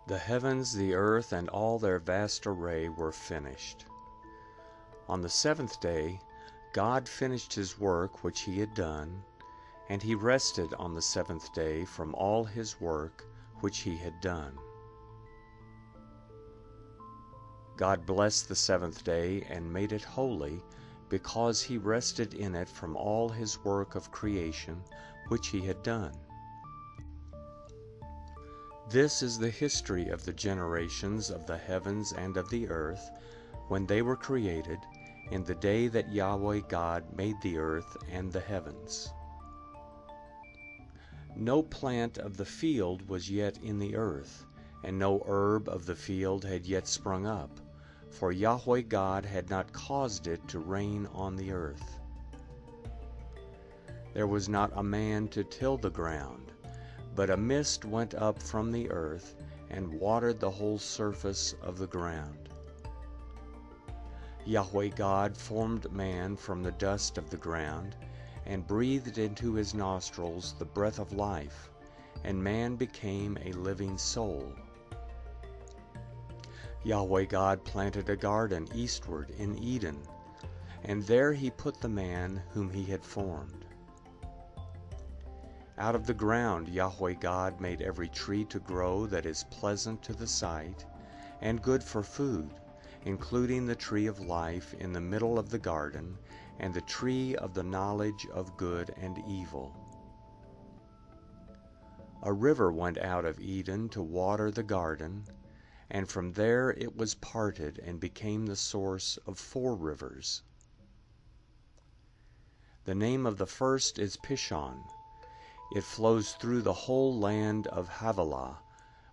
The heavens, the earth, and all their vast array were finished. On the seventh day God finished his work which he had done, and he rested on the seventh day from all his work which he had done. God blessed the seventh day and made it holy, because he rested in it from all his work of creation which he had done. This is the history of the generations of the heavens and of the earth, when they were created, in the day that Yahweh God made the earth and the heavens. No plant of the field was yet in the earth, and no herb of the field had yet sprung up, for Yahweh God had not caused it to rain on the earth. There was not a man to till the ground, but a mist went up from the earth and watered the whole surface of the ground. Yahweh God formed man from the dust of the ground, and breathed into his nostrils the breath of life, and man became a living soul. Yahweh God planted a garden eastward in Eden, and there he put the man whom he had formed. Out of the ground Yahweh God made every tree to grow that is pleasant to the sight, and good for food, including the tree of life in the middle of the garden, and the tree of the knowledge of good and evil. A river went out of Eden to water the garden, and from there it was parted and became the source of 4 rivers. The name of the first is Pishon. It flows through the whole land of Havilah,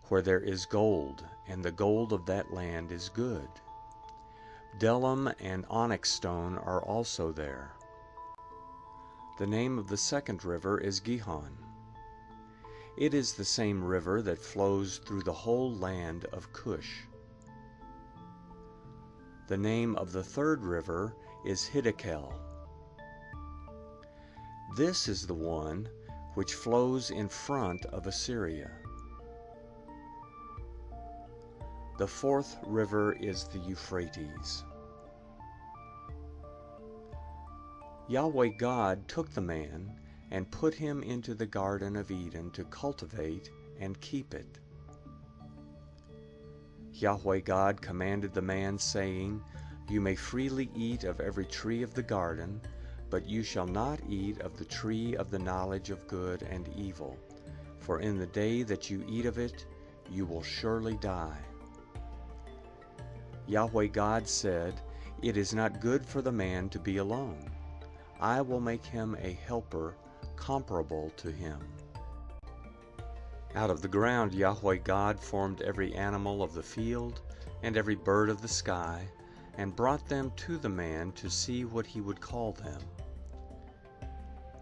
where there is gold, and the gold of that land is good. Bdellium and onyx stone are also there. The name of the second river is Gihon. It is the same river that flows through the whole land of Cush. The name of the third river is Hiddekel. This is the one which flows in front of Assyria. The fourth river is the Euphrates. Yahweh God took the man and put him into the Garden of Eden to cultivate and keep it. Yahweh God commanded the man, saying, "You may freely eat of every tree of the garden, but you shall not eat of the tree of the knowledge of good and evil, for in the day that you eat of it, you will surely die." Yahweh God said, "It is not good for the man to be alone. I will make him a helper comparable to him." Out of the ground Yahweh God formed every animal of the field and every bird of the sky, and brought them to the man to see what he would call them.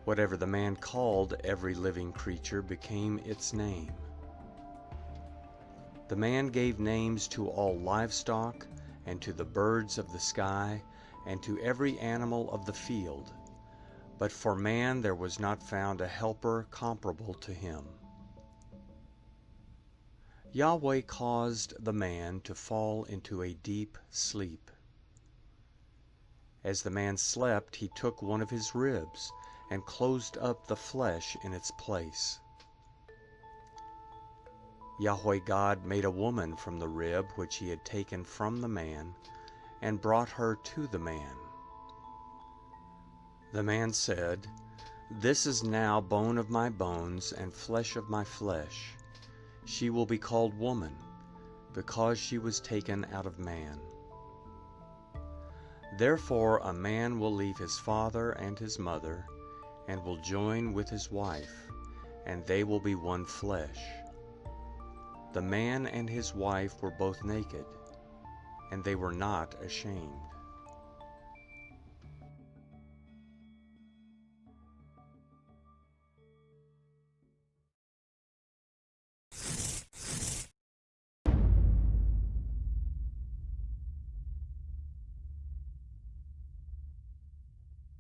Whatever the man called every living creature became its name. The man gave names to all livestock, and to the birds of the sky, and to every animal of the field. But for man there was not found a helper comparable to him. Yahweh caused the man to fall into a deep sleep. As the man slept, he took one of his ribs and closed up the flesh in its place. Yahweh God made a woman from the rib which he had taken from the man, and brought her to the man. The man said, "This is now bone of my bones and flesh of my flesh. She will be called woman, because she was taken out of man. Therefore a man will leave his father and his mother, and will join with his wife, and they will be one flesh." The man and his wife were both naked, and they were not ashamed.